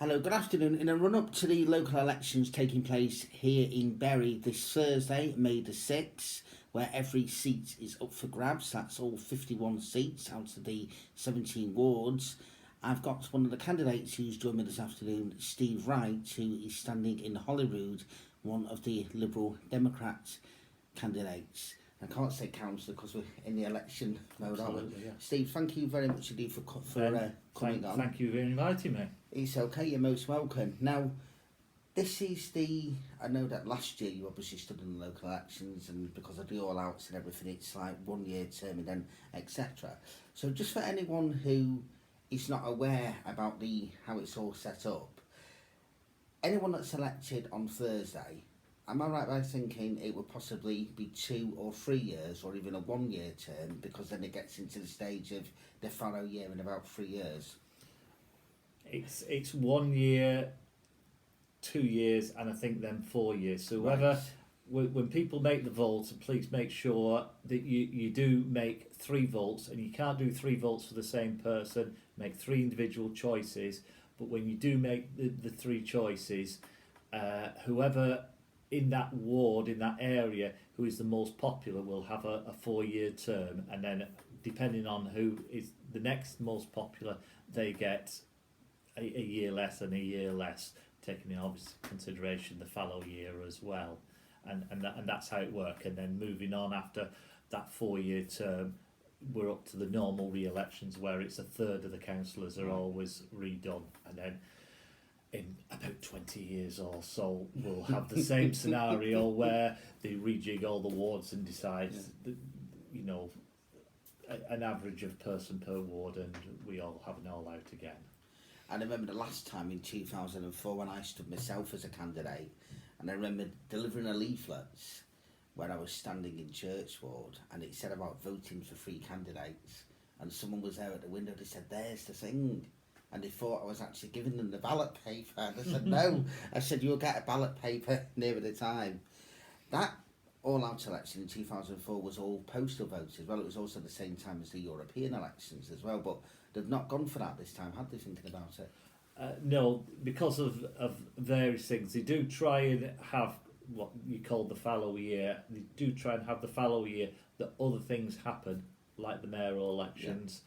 Hello, good afternoon. In a run-up to the local elections taking place here in Bury this Thursday, May the 6th, where every seat is up for grabs, that's all 51 seats out of the 17 wards, I've got one of the candidates who's joined me this afternoon, Steve Wright, who is standing in Holyrood, one of the Liberal Democrat candidates. I can't say councillor because we're in the election mode, aren't we? Yeah. Steve, thank you very much indeed for coming on. Thank you for inviting me. It's okay, you're most welcome. Now, this is I know that last year you obviously stood in the local elections, and because of the all-outs and everything, it's like 1 year term and then etc. So just for anyone who is not aware about how it's all set up, anyone that's elected on Thursday, am I right by thinking it would possibly be 2 or 3 years, or even a 1 year term, because then it gets into the stage of the fallow year in about 3 years? It's 1 year, 2 years, and I think then 4 years. So whether when people make the votes, please make sure that you do make 3 votes, and you can't do 3 votes for the same person. Make 3 individual choices, but when you do make the 3 choices, whoever in that ward, in that area, who is the most popular will have a 4-year term, and then depending on who is the next most popular, they get a year less and a year less, taking in obvious consideration the fallow year as well, and that's how it works. And then moving on after that 4-year term, we're up to the normal re-elections where it's a third of the councillors are always redone, and then in about 20 years or so we'll have the same scenario where they rejig all the wards and decide that, you know, an average of person per ward, and we all have an all out again. I remember the last time in 2004 when I stood myself as a candidate, and I remember delivering a leaflet where I was standing in Church Ward, and it said about voting for 3 candidates, and someone was there at the window. They said, "There's the thing," and they thought I was actually giving them the ballot paper, and I said no. I said, "You'll get a ballot paper nearer the time." That all-out election in 2004 was all postal votes as well. It was also the same time as the European elections as well, but they've not gone for that this time, have they, thinking about it? No, because of various things. They do try and have what you call the fallow year. They do try and have the fallow year that other things happen, like the mayoral elections.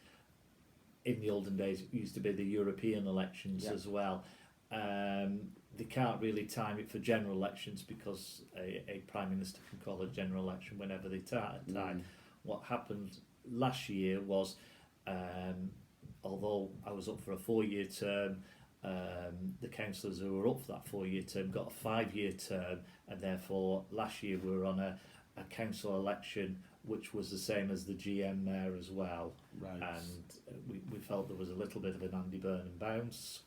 In the olden days, it used to be the European elections as well. They can't really time it for general elections because a Prime Minister can call a general election whenever they time. What happened last year was, although I was up for a 4-year term, the councillors who were up for that 4-year term got a 5-year term, and therefore last year we were on a council election which was the same as the GM mayor as well. Right. And we felt there was a little bit of an Andy Burnham bounce,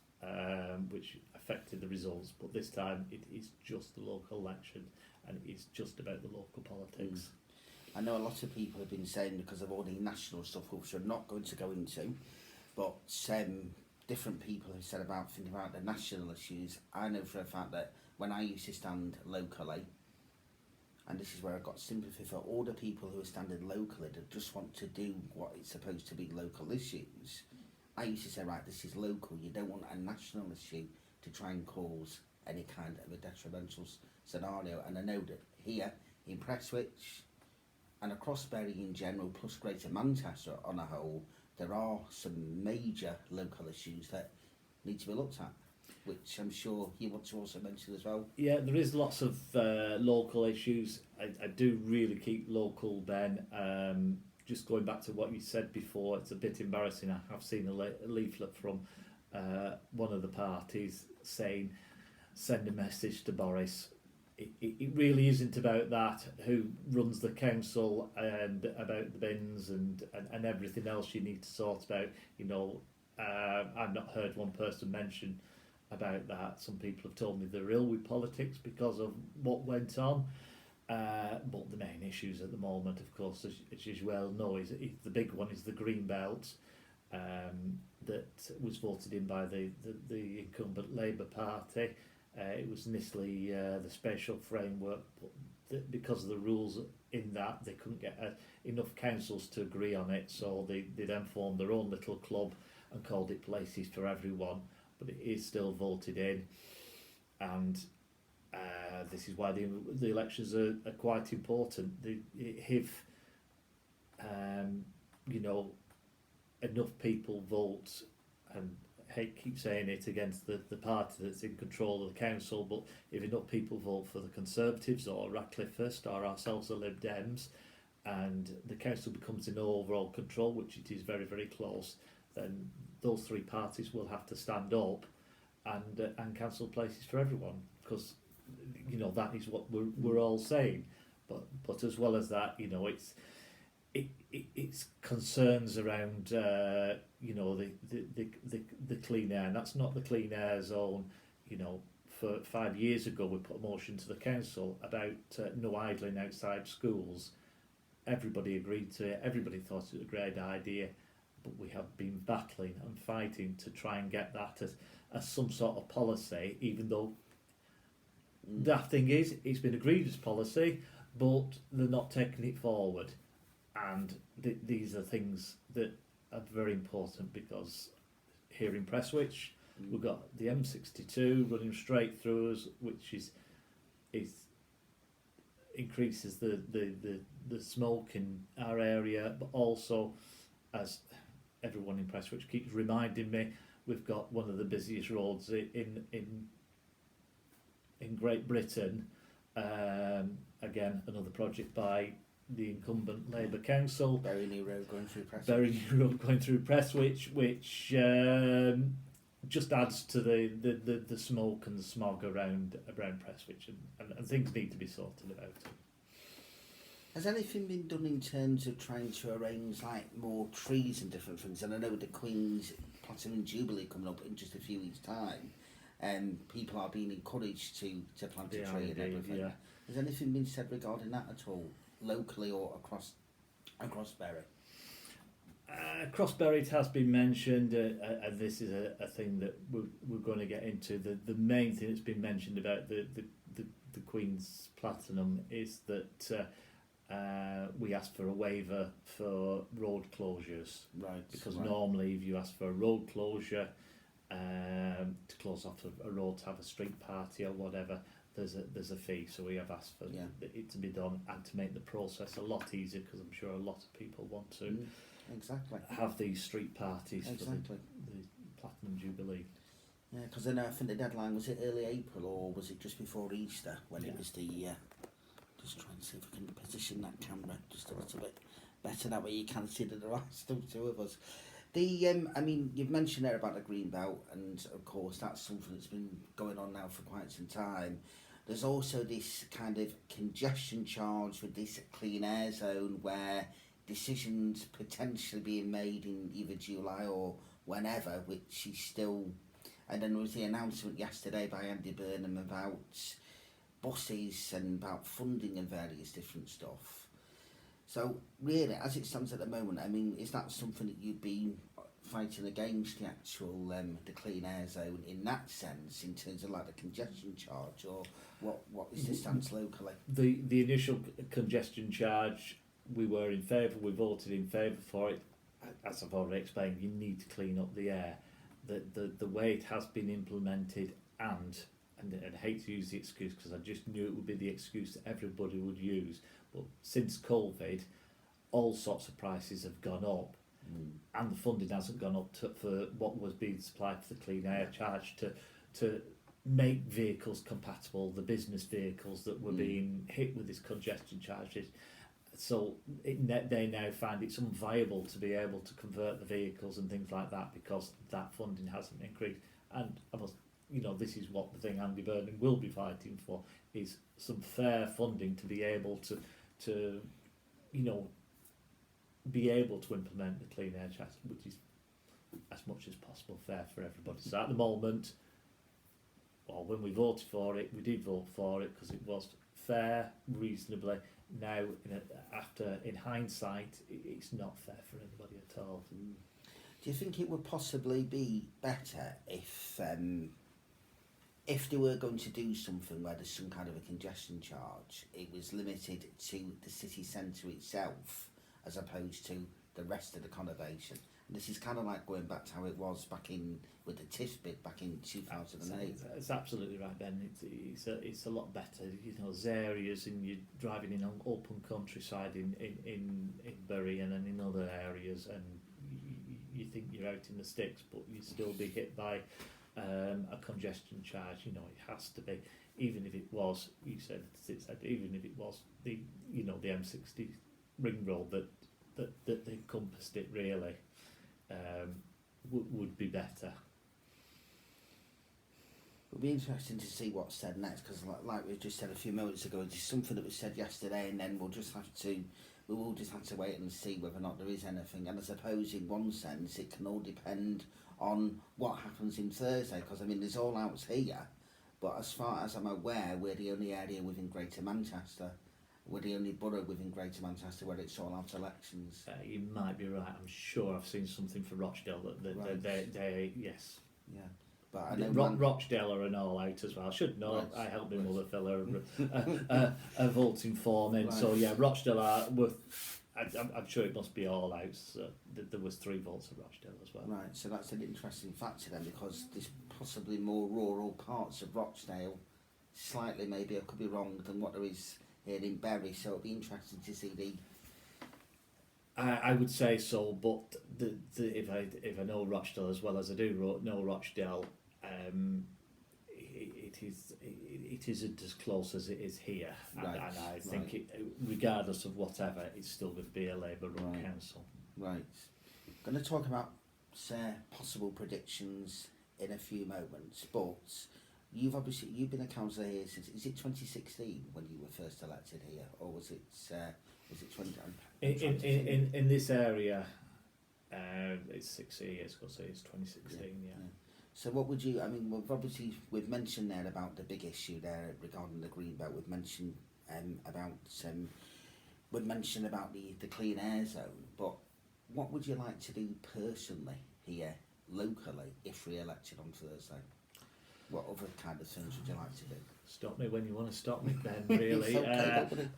which affected the results, but this time it is just the local election and it's just about the local politics. I know a lot of people have been saying, because of all the national stuff which we're not going to go into, but different people have said about thinking about the national issues. I know for a fact that when I used to stand locally, and this is where I got sympathy for all the people who are standing locally that just want to do what it's supposed to be local issues. I used to say, right, this is local, you don't want a national issue to try and cause any kind of a detrimental scenario. And I know that here in Prestwich and across Bury in general, plus Greater Manchester on a whole, there are some major local issues that need to be looked at, which I'm sure you want to also mention as well. Yeah, there is lots of local issues. I do really keep local, Ben. Just going back to what you said before, it's a bit embarrassing. I have seen a leaflet from one of the parties saying, send a message to Boris. It really isn't about that, who runs the council, and about the bins and everything else you need to sort out. You know, I've not heard one person mention about that. Some people have told me they're ill with politics because of what went on. But the main issues at the moment, of course, as you well know, is the big one is the Green Belt, that was voted in by the incumbent Labour Party. It was initially the spatial framework, but because of the rules in that, they couldn't get enough councils to agree on it, so they then formed their own little club and called it Places for Everyone, but it is still voted in, and this is why the elections are quite important. If enough people vote, and I hate keep saying it, against the party that's in control of the council, but if enough people vote for the Conservatives or Ratcliffe First or ourselves, the Lib Dems, and the council becomes in overall control, which it is very, very close, then those three parties will have to stand up and cancel places for everyone, because that is what we're all saying. But as well as that, it's concerns around the clean air, and that's not the clean air zone. For 5 years ago we put a motion to the council about no idling outside schools. Everybody agreed to it, everybody thought it was a great idea, but we have been battling and fighting to try and get that as some sort of policy, even though that thing is, it's been agreed as policy, but they're not taking it forward. And these are things that are very important, because here in Prestwich we've got the M62 running straight through us, which is increases the smoke in our area, but also, as everyone in Prestwich keeps reminding me, we've got one of the busiest roads in Great Britain. Again, another project by the incumbent Labour Council. Very new road going through Prestwich. Very new road going through Prestwich, which just adds to the smoke and the smog around Prestwich, and things need to be sorted about. Has anything been done in terms of trying to arrange more trees and different things? And I know with the Queen's Platinum Jubilee coming up in just a few weeks' time, people are being encouraged to plant a tree and everything. Yeah. Has anything been said regarding that at all, locally or across Bury? Across Bury it has been mentioned, and this is a thing that we're going to get into. The main thing that's been mentioned about the Queen's Platinum is that we asked for a waiver for road closures. Right. Because normally if you ask for a road closure to close off a road to have a street party or whatever, there's a fee. So we have asked for it to be done, and to make the process a lot easier, because I'm sure a lot of people want to have these street parties for the Platinum Jubilee. Yeah, because I think the deadline, was it early April or was it just before Easter when it was the... just try and see if I can position that camera just a little bit better, that way you can see the last two of us. You've mentioned there about the green belt, and of course that's something that's been going on now for quite some time. There's also this kind of congestion charge with this clean air zone, where decisions potentially being made in either July or whenever, which is still... And then there was the announcement yesterday by Andy Burnham about buses and about funding and various different stuff. So really, as it stands at the moment, is that something that you'd be fighting against, the actual the clean air zone in that sense, in terms of the congestion charge, or what is the stance locally? The initial congestion charge, we were in favour, we voted in favour for it. As I've already explained, you need to clean up the air. The way it has been implemented, and I hate to use the excuse because I just knew it would be the excuse that everybody would use, but since COVID, all sorts of prices have gone up, and the funding hasn't gone up for what was being supplied for the clean air charge to make vehicles compatible, the business vehicles that were being hit with this congestion charges. So they now find it's unviable to be able to convert the vehicles and things like that, because that funding hasn't increased. And this is what the thing Andy Burnham will be fighting for, is some fair funding to be able to be able to implement the clean air charter, which is as much as possible fair for everybody. So at the moment, when we voted for it, we did vote for it because it was fair, reasonably. Now, in hindsight, it's not fair for anybody at all. Do you think it would possibly be better if they were going to do something where there's some kind of a congestion charge, it was limited to the city centre itself, as opposed to the rest of the conurbation? This is kind of like going back to how it was back in with the TIF bid back in 2008. It's absolutely right, Ben. It's a lot better. You know, there's areas and you're driving in on open countryside in Bury and then in other areas, and you think you're out in the sticks, but you still be hit by a congestion charge. You know, it has to be, even if it was. You said even if it was the M60 ring road that encompassed it really. Would be better. It'll be interesting to see what's said next, because like we just said a few moments ago, it's something that was said yesterday, and then we will just have to wait and see whether or not there is anything. And I suppose in one sense it can all depend on what happens in Thursday, because I mean there's all outs here, but as far as I'm aware, we're the only area within Greater Manchester. We're the only borough within Greater Manchester where it's all out elections. You might be right. I'm sure I've seen something for Rochdale that they yes. Yeah, but I know Rochdale are an all out as well. I should know. Right. I helped my mother fill a voting form in. Right. So yeah, Rochdale are worth. I'm sure it must be all out. So there was 3 votes for Rochdale as well. Right. So that's an interesting factor then, because there's possibly more rural parts of Rochdale, slightly maybe I could be wrong, than what there is here in Bury, so it'll be interesting to see the. I would say so, but if I know Rochdale as well as I do know Rochdale, it isn't as close as it is here, and I think regardless of whatever, it's still going to be a Labour-run council. Right. Going to talk about possible predictions in a few moments, but. You've been a councillor here since, is it 2016 when you were first elected here, or was it 20? In this area, it's 6 years ago, so it's 2016. Yeah. So what would you? I mean, we've mentioned there about the big issue there regarding the Greenbelt. We've mentioned about the clean air zone. But what would you like to do personally here, locally, if re-elected on Thursday? What other kind of things would you like to do? Stop me when you want to stop me, Ben, really. Okay,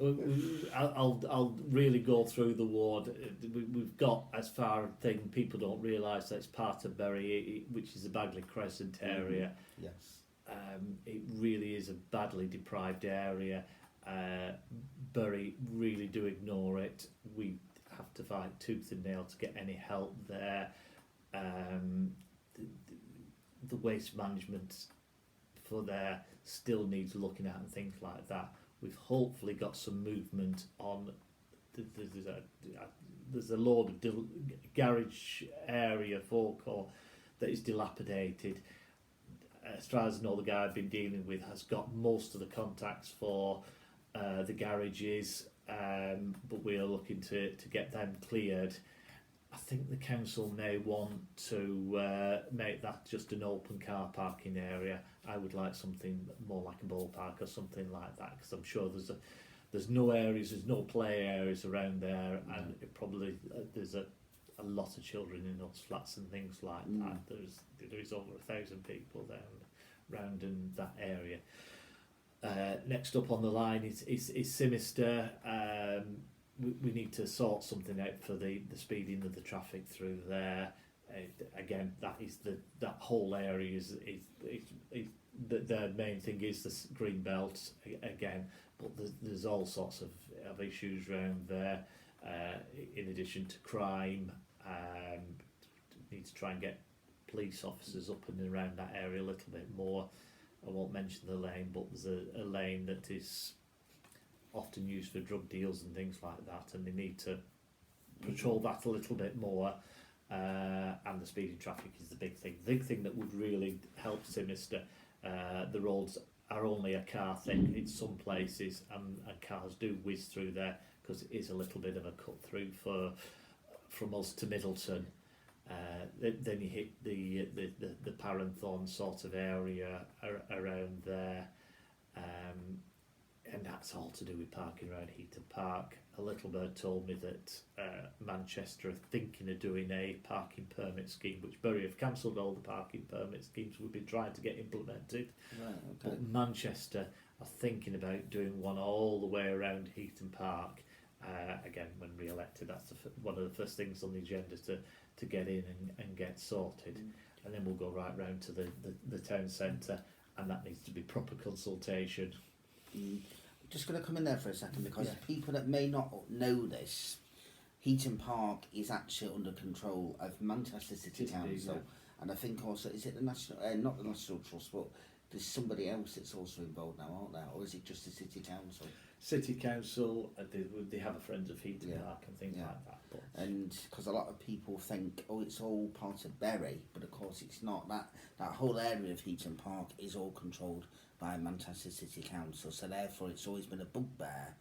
I'll really go through the ward. We've got, as far a thing, people don't realise that it's part of Bury, which is the Bagley Crescent area. Mm-hmm. Yes. It really is a badly deprived area. Bury really do ignore it. We have to fight tooth and nail to get any help there. The waste management for there still needs looking at and things like that. We've hopefully got some movement on. There's a load of garage area forecourt that is dilapidated. As far as I know, the guy I've been dealing with has got most of the contacts for the garages, but we are looking to get them cleared. I think the council may want to make that just an open car parking area. I would like something more like a ballpark or something like that, because I'm sure there's no play areas around there, and probably there's a lot of children in those flats and things like that. There is over 1,000 people there around in that area. Next up on the line is Sinister. We need to sort something out for the speeding of the traffic through there. Again, that whole area is the main thing is the green belt again, but there's all sorts of issues around there. In addition to crime, need to try and get police officers up and around that area a little bit more. I won't mention the lane, but there's a lane that is often used for drug deals and things like that, and they need to patrol that a little bit more. And the speeding traffic is the big thing. The big thing that would really help Sinister, the roads are only a car thing in some places, and cars do whiz through there because it is a little bit of a cut through from us to Middleton. Then you hit the Paranthorn sort of area around there. And that's all to do with parking around Heaton Park. A little bird told me that Manchester are thinking of doing a parking permit scheme, which Bury have cancelled all the parking permit schemes we've been trying to get implemented. Right, okay. But Manchester are thinking about doing one all the way around Heaton Park, Again, when re-elected, that's one of the first things on the agenda to get in and get sorted. And then we'll go right round to the town centre, and that needs to be proper consultation. Just going to come in there for a second, because people that may not know this, Heaton Park is actually under control of Manchester City Council, and I think also, is it the National, not the National Trust, but there's somebody else that's also involved now, aren't there, or is it just the City Council? City Council, they have a Friends of Heaton Park and things like that. But. And because a lot of people think, oh, it's all part of Bury, but of course it's not. That whole area of Heaton Park is all controlled by Manchester City Council, so therefore it's always been a bugbear.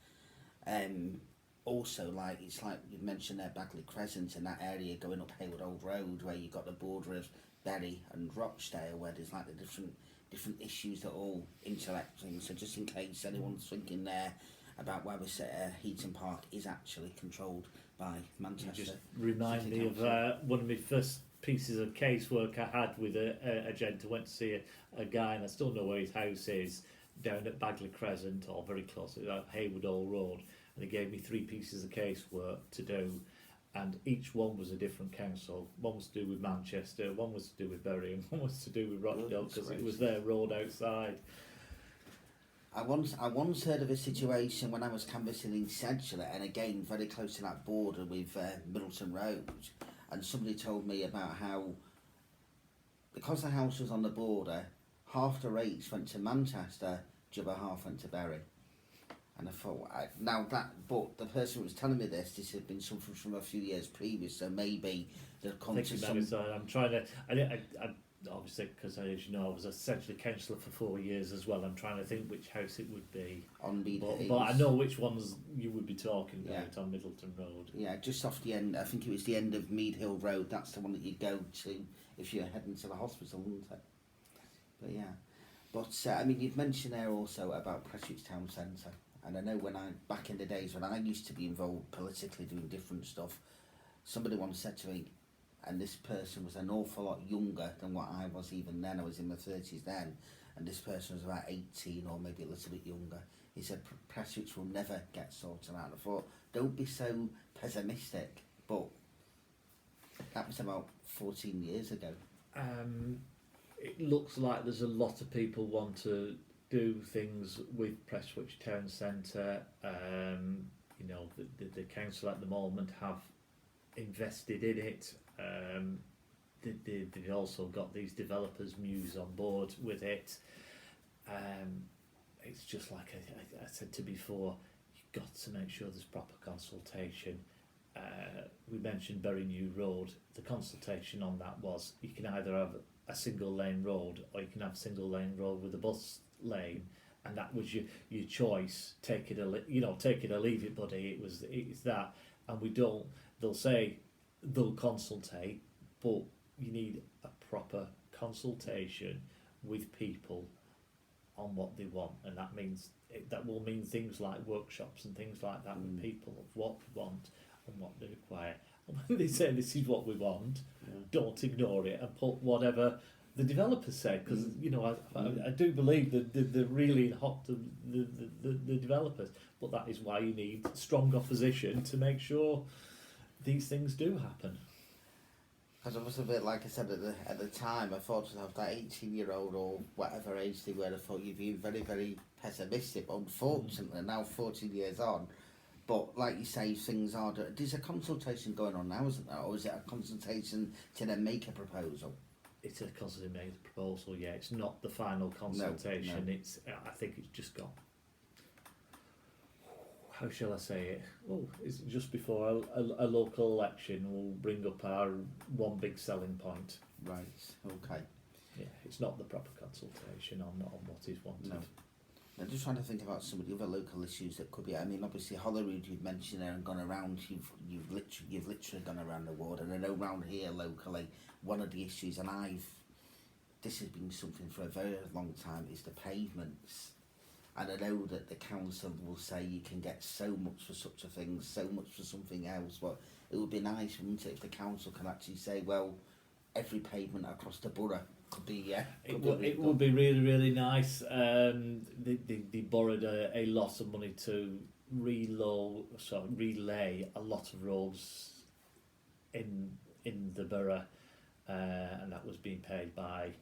Also, like it's like you mentioned there, Bagley Crescent and that area going up Hayward Old Road, where you've got the border of Bury and Rochdale, where there's like the different issues that all interacting. So just in case anyone's thinking there about where we say Heaton Park is actually controlled by Manchester. You just remind me of one of my first pieces of casework I had with a gent who went to see a guy, and I still know where his house is, down at Bagley Crescent, or very close to Hayward Old Road, and he gave me 3 pieces of casework to do, and each one was a different council. One was to do with Manchester, one was to do with Bury, and one was to do with Rochdale, because it was their road outside. I once heard of a situation when I was canvassing in Sedgley, and again very close to that border with Middleton Road, and somebody told me about how, because the house was on the border, half the rates went to Manchester, the other half went to Bury. And I thought, but the person who was telling me this had been something from a few years previous, so maybe they'll come to some... I'm trying to... I obviously, because as you know, I was essentially councillor for 4 years as well. I'm trying to think which house it would be. On Mead Hills. But I know which ones you would be talking about on Middleton Road. Yeah, just off the end, I think it was the end of Mead Hill Road. That's the one that you go to if you're heading to the hospital, isn't it? But yeah. But, I mean, you've mentioned there also about Prestwich Town Centre. And I know back in the days when I used to be involved politically doing different stuff, somebody once said to me, and this person was an awful lot younger than what I was even then. I was in my 30s then, and this person was about 18 or maybe a little bit younger. He said, Prestwich will never get sorted out. I thought, don't be so pessimistic. But that was about 14 years ago. It looks like there's a lot of people want to do things with Prestwich Town Centre. You know, the council at the moment have invested in it. They've also got these developers' Muse on board with it. It's just like I said to before, you've got to make sure there's proper consultation. We mentioned Bury New Road. The consultation on that was you can either have a single lane road or you can have a single lane road with a bus lane, and that was your choice. Take it or leave it, buddy. It's that, and we don't. They'll say they'll consultate, but you need a proper consultation with people on what they want, and that will mean things like workshops and things like that with people of what they want and what they require. And when they say this is what we want, don't ignore it and put whatever the developers say, because I do believe that they're really hot to the developers, but that is why you need strong opposition to make sure these things do happen. Because I was a bit, like I said, at the time, I thought of that 18-year-old or whatever age they were, I thought you'd be very, very pessimistic. Unfortunately, now 14 years on, but like you say, things are... There's a consultation going on now, isn't there? Or is it a consultation to then make a proposal? It's a consultation made a proposal, yeah. It's not the final consultation. No. I think it's just got... How shall I say it? Oh, it's just before a local election. We'll bring up our one big selling point. Right, okay. Yeah, it's not the proper consultation on what is wanted. No. I'm just trying to think about some of the other local issues that could be. I mean, obviously Holyrood you've mentioned there and gone around. You've literally gone around the ward, and I know around here locally one of the issues, and this has been something for a very long time, is the pavements. And I know that the council will say you can get so much for such a thing, so much for something else, but it would be nice, wouldn't it, if the council can actually say, well, every pavement across the borough could be, It would be really, really nice. They borrowed a lot of money to relay a lot of roads in the borough, and that was being paid by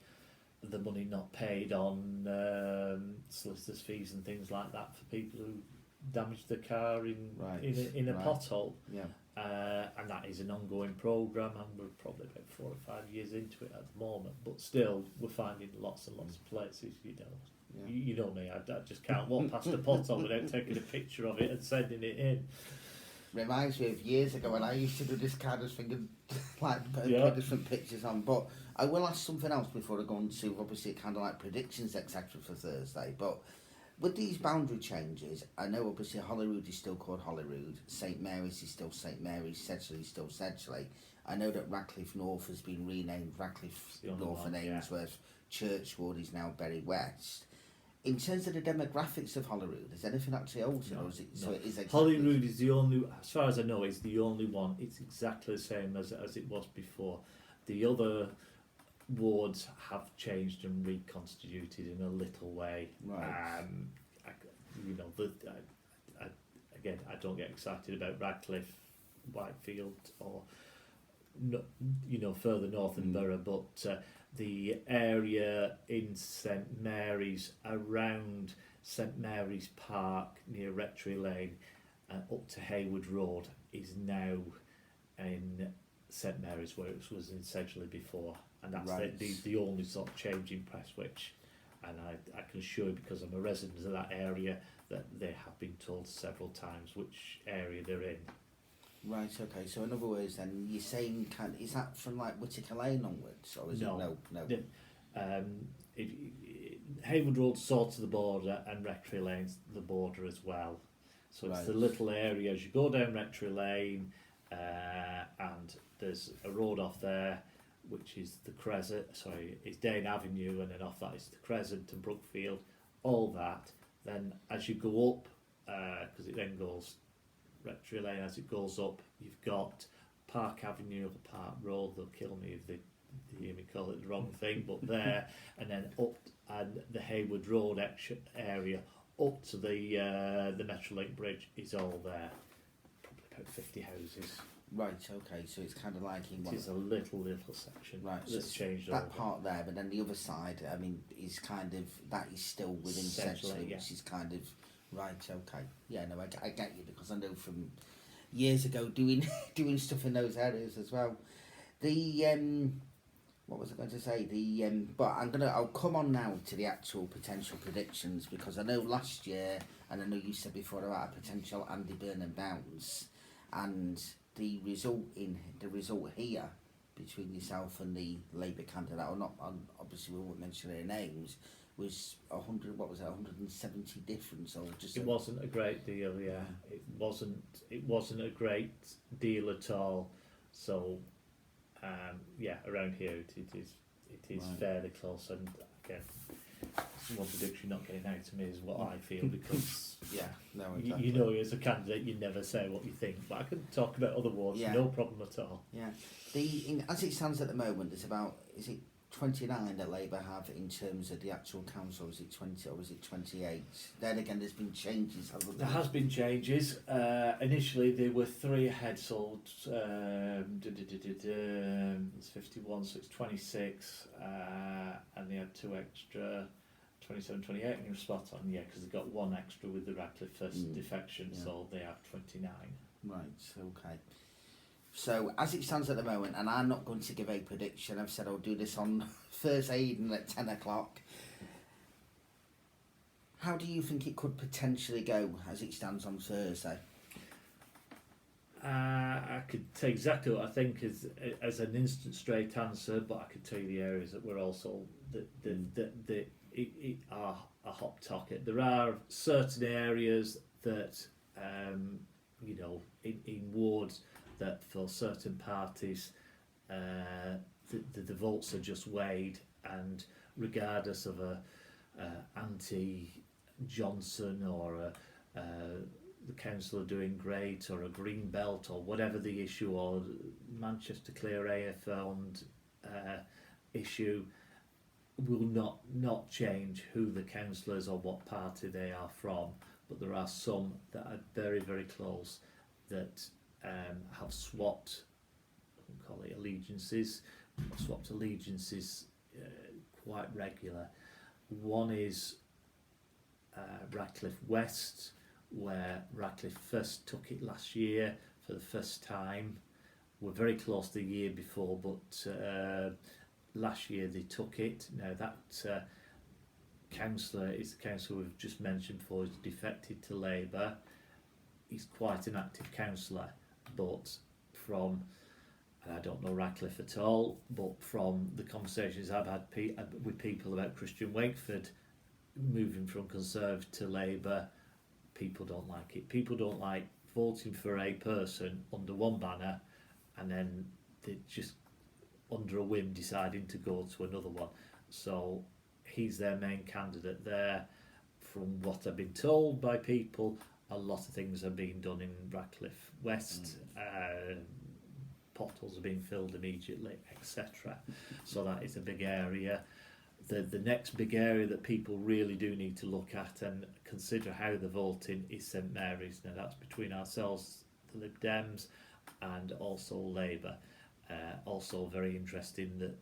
the money not paid on solicitors' fees and things like that for people who damaged the car in a pothole. Yeah. And that is an ongoing programme, and we're probably about 4 or 5 years into it at the moment. But still, we're finding lots and lots of places. Yeah. You know me. I just can't walk past a pothole without taking a picture of it and sending it in. Reminds me of years ago when I used to do this kind of thing and put different pictures on. But I will ask something else before I go on to obviously kind of like predictions, etc. for Thursday. But with these boundary changes, I know obviously Holyrood is still called Holyrood, St Mary's is still St Mary's, Sedgley is still Sedgley. I know that Radcliffe North has been renamed Radcliffe North and Ainsworth. Churchwood is now Bury West. In terms of the demographics of Holyrood, has anything actually altered, or is it so? It is exactly Holyrood is the only, as far as I know, is the only one. It's exactly the same as it was before. The other wards have changed and reconstituted in a little way. Right. Again, I don't get excited about Radcliffe, Whitefield, or further north in Borough, but the area in St Mary's, around St Mary's Park near Rectory Lane, up to Hayward Road, is now in St Mary's, where it was in Sedgley before, and that's the only sort of change in Prestwich. And I can assure you, because I'm a resident of that area, that they have been told several times which area they're in. Right, okay, so in other words then, you're saying, is that from like Whittaker Lane onwards, or is it no? Hayward Road's sort of the border, and Rectory Lane's the border as well. So it's the little area as you go down Rectory Lane, and there's a road off there, which is the Crescent, it's Dane Avenue, and then off that is the Crescent and Brookfield, all that. Then as you go up, because it then goes Rectory Lane, as it goes up, you've got Park Avenue or Park Road. They'll kill me if they hear me call it the wrong thing, but there, and then up, and the Hayward Road area up to the Metrolink Bridge is all there. Probably about 50 houses. Right, okay, so it's kind of like in one. It is a little section. Right, that's so changed that over. part there, but then the other side, I mean, is kind of, that is still within Sedgley, which is kind of. Right, okay. Yeah, no, I get you, because I know from years ago doing stuff in those areas as well. The what was I going to say? But I'll come on now to the actual potential predictions, because I know last year, and I know you said before about a potential Andy Burnham bounce, and the result here between yourself and the Labour candidate, or not, obviously we won't mention their names, was 170 difference, or just. It wasn't a great deal, yeah. It wasn't a great deal at all. So, around here it is fairly close, and again, one prediction not getting out to me is what I feel, because exactly. you know, as a candidate you never say what you think, but I can talk about other wards, no problem at all. Yeah. As it stands at the moment, there's about, is it 29 that Labour have in terms of the actual council, or is it 20 or is it 28? Then again, there's been changes, hasn't there? There has been changes. Initially there were 3 ahead, so it's 51, so it's 26, and they had 2 extra, 27, 28, and you're spot on, because they got 1 extra with the Radcliffe first defection, so they have 29. Right, okay. So, as it stands at the moment, and I'm not going to give a prediction, I've said I'll do this on Thursday evening at 10 o'clock. How do you think it could potentially go as it stands on Thursday? I could tell exactly what I think as an instant straight answer, but I could tell you the areas that were also that are a hot topic. There are certain areas that in wards that for certain parties the votes are just weighed, and regardless of a anti-Johnson or the council are doing great, or a green belt, or whatever the issue, or Manchester Clear AFL issue, will not change who the councillors or what party they are from. but there are some that are very, very close that have swapped, I won't call it allegiances, swapped allegiances quite regular. One is Ratcliffe West, where Ratcliffe first took it last year for the first time. We're very close the year before, but last year they took it. Now that councillor is the councillor we've just mentioned before, who's defected to Labour. He's quite an active councillor, but from, and I don't know Ratcliffe at all, but from the conversations I've had with people about Christian Wakeford moving from Conservative to Labour, people don't like it. People don't like voting for a person under one banner and then they just under a whim deciding to go to another one. So he's their main candidate there. From what I've been told by people, a lot of things are being done in Ratcliffe West. Potholes are being filled immediately, etc. So that is a big area. The next big area that people really do need to look at and consider how they're voting is St Mary's. Now that's between ourselves, the Lib Dems, and also Labour. Also very interesting that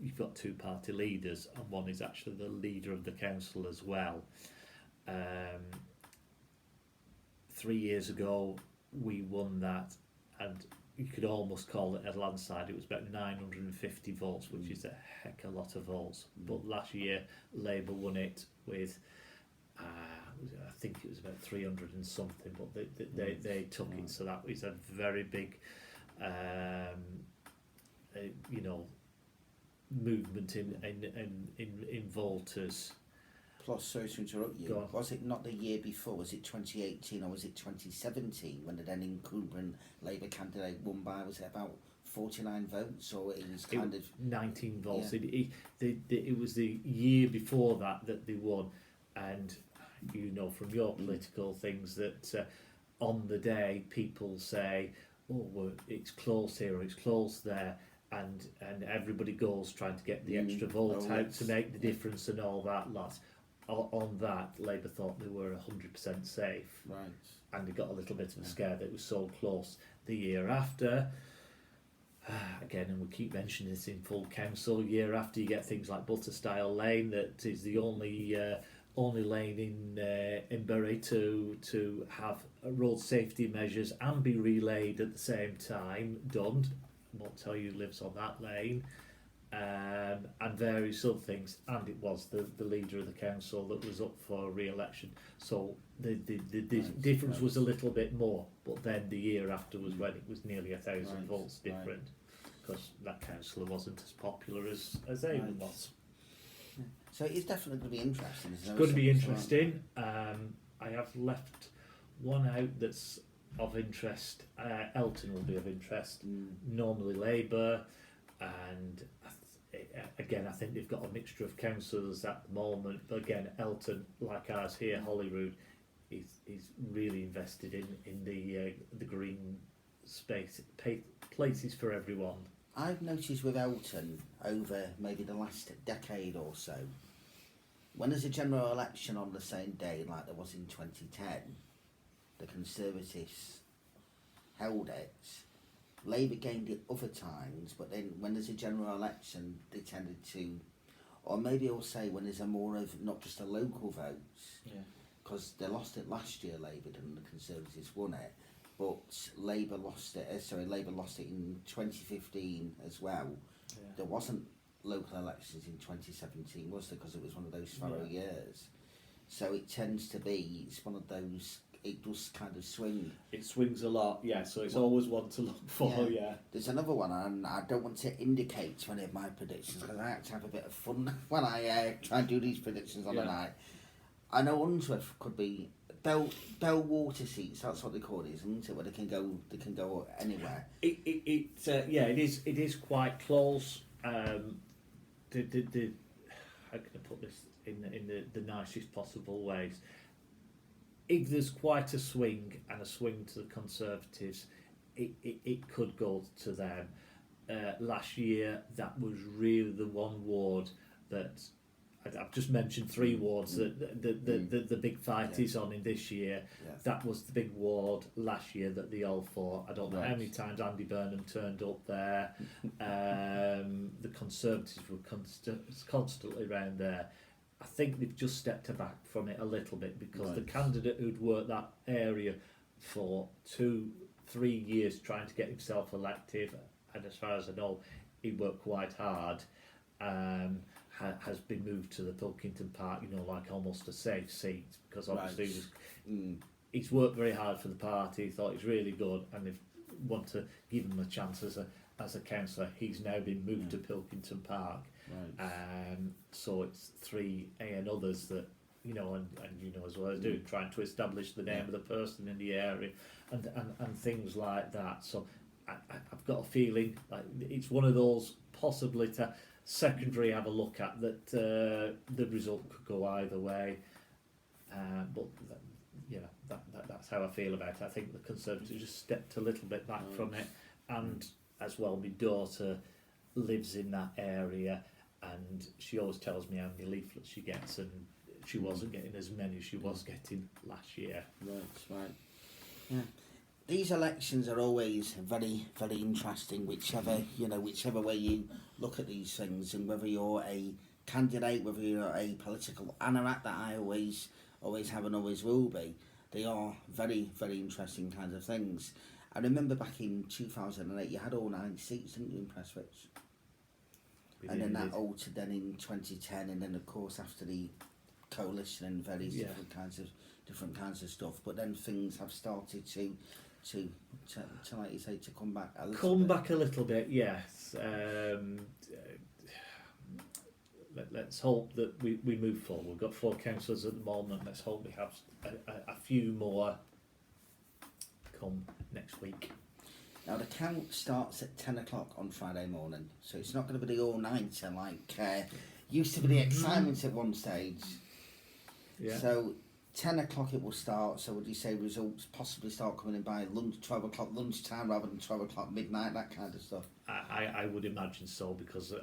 you've got two party leaders and one is actually the leader of the council as well. 3 years ago we won that, and you could almost call it a landslide. It was about 950 votes, which is a heck of a lot of votes. But last year Labour won it with I think it was about 300 and something, but they took it, so that was a very big movement in voters. Plus, sorry to interrupt you, was it not the year before, was it 2018 or was it 2017 when the then incumbent Labour candidate won by, was it about 49 votes, or it was kind of 19 votes? Yeah. It was the year before that they won, and you know from your political things that on the day people say, oh well, it's close here or it's close there, and everybody goes trying to get the extra vote out to make the difference and all that lot. On that, Labour thought they were 100% safe, right, and they got a little bit of a scare that it was so close. The year after, again, and we keep mentioning this in full council, year after you get things like Butterstyle Lane, that is the only lane in Bury to have road safety measures and be relayed at the same time done. I won't tell you who lives on that lane. And various other things, and it was the leader of the council that was up for re-election. So the difference was a little bit more, but then the year after was when it was nearly 1,000 votes different, because that councillor wasn't as popular as Avon was. So it's definitely going to be interesting. It's going to be interesting. I have left one out that's of interest. Elton will be of interest. Normally Labour, and again, I think they've got a mixture of councillors at the moment. But again, Elton, like ours here, Holyrood, is really invested in the green space, places for everyone. I've noticed with Elton over maybe the last decade or so, when there's a general election on the same day like there was in 2010, the Conservatives held it. Labour gained it other times, but then when there's a general election, they tended to, or maybe I'll say when there's a more of not just a local vote, because they lost it last year, Labour did, and the Conservatives won it, but Labour lost it. Labour lost it in 2015 as well. Yeah. There wasn't local elections in 2017, was there? Because it was one of those fallow years. So it tends to be, it's one of those. It does kind of swing. It swings a lot, yeah, so it's always one to look for, yeah. There's another one, and I don't want to indicate any of my predictions, because I like to have a bit of fun when I try and do these predictions on the night. I know Unsworth could be Bell water seats, that's what they call it, isn't it? Where they can go anywhere. It is quite close. How can I put this in the nicest possible ways? If there's quite a swing and a swing to the Conservatives, it could go to them. Last year, that was really the one ward that I've just mentioned 3 wards that the big fight is on in this year. Yeah. That was the big ward last year that they all fought. I don't know Right. how many times Andy Burnham turned up there. The Conservatives were constantly round there. I think they've just stepped back from it a little bit because Right. the candidate who'd worked that area for 2-3 years trying to get himself elected, and as far as I know, he worked quite hard, has been moved to the Pilkington Park, like almost a safe seat, because obviously he's worked very hard for the party, thought he's really good, and they want to give him a chance as a councillor. He's now been moved to Pilkington Park. Right. So it's 3A and others that, and as well as doing, trying to establish the name of the person in the area and things like that. So I've got a feeling like it's one of those possibly to secondary have a look at that the result could go either way. But that's how I feel about it. I think the Conservatives just stepped a little bit back from it, and as well, my daughter lives in that area, and she always tells me how many leaflets she gets, and she wasn't getting as many as she was getting last year. Right. Yeah. These elections are always very, very interesting, whichever way you look at these things, and whether you're a candidate, whether you're a political anorak that I always have and always will be, they are very, very interesting kinds of things. I remember back in 2008, you had all 9 seats, didn't you, in Prestwich? And then that altered then in 2010, and then of course after the coalition and various different kinds of stuff. But then things have started to like you say, to come back a little bit. Yes. Let's hope that we move forward. We've got 4 councillors at the moment. Let's hope we have a few more come next week. Now the count starts at 10 o'clock on Friday morning, so it's not going to be the all-nighter like used to be the excitement at one stage. Yeah. So 10 o'clock it will start. So would you say results possibly start coming in by 12 o'clock lunchtime rather than 12 o'clock midnight, that kind of stuff? I would imagine so, because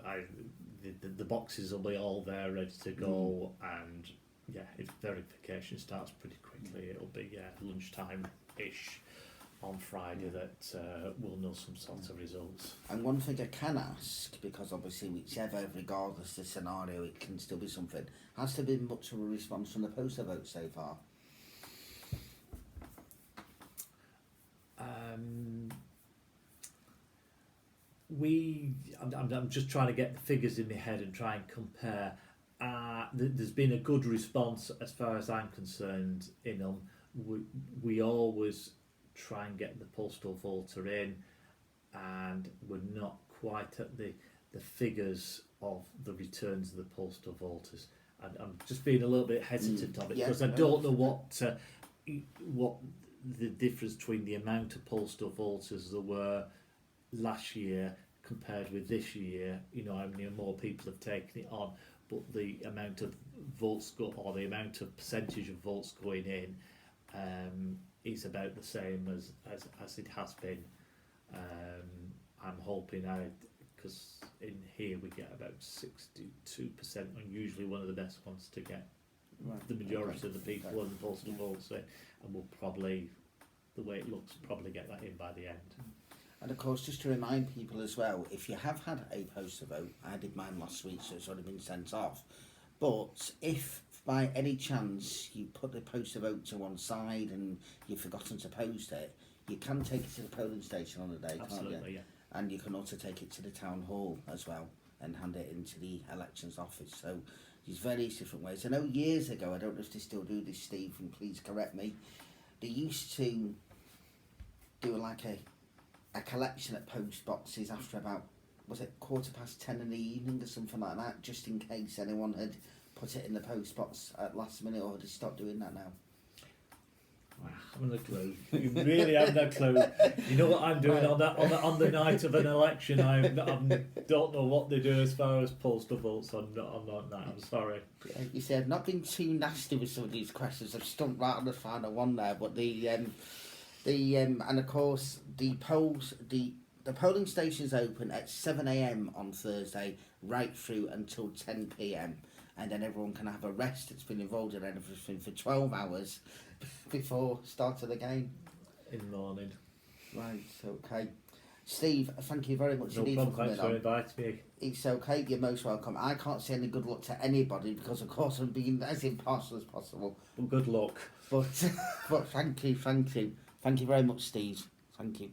the boxes will be all there ready to go, and if verification starts pretty quickly, it'll be lunchtime-ish on Friday that we'll know some sort of results. And one thing I can ask, because obviously regardless of the scenario, it can still be something, has there been much of a response from the poster vote so far? I'm just trying to get the figures in my head and try and compare. There's been a good response as far as I'm concerned in them. We always try and get the postal voter in, and we're not quite at the figures of the returns of the postal voters. And I'm just being a little bit hesitant on it, because I don't know what the difference between the amount of postal voters there were last year compared with this year. How many more people have taken it on, but the amount of votes or the amount of percentage of votes going in is about the same as it has been. I'm hoping because in here we get about 62%, and usually one of the best ones to get the majority of the people on the postal votes in, and we'll probably, the way it looks, probably get that in by the end. And of course, just to remind people as well, if you have had a postal vote, I did mine last week, so it's already been sent off. But if by any chance you put the postal vote to one side and you've forgotten to post it, you can take it to the polling station on the day, Absolutely, can't you? yeah. And you can also take it to the town hall as well and hand it into the elections office. So there's various different ways. I know years ago, I don't know if they still do this, Steve, and please correct me, they used to do like a collection at post boxes after about, was it 10:15 in the evening or something like that, just in case anyone had put it in the post box at last minute, or had they stopped doing that now? I haven't a clue. You really haven't a clue. You know what I'm doing on the night of an election? I don't know what they do as far as postal votes on that. I'm sorry. You see, I've not been too nasty with some of these questions. I've stumped right on the final one there, but and of course the polling stations open at 7 a.m. on Thursday, right through until 10 p.m. and then everyone can have a rest. It's been involved in everything for 12 hours before start of the game. In the morning. Right, okay. Steve, thank you very much No indeed problem, for coming thanks for on. inviting me. It's okay, you're most welcome. I can't say any good luck to anybody because, of course, I'm being as impartial as possible. Well, good luck. But, but thank you. Thank you very much, Steve. Thank you.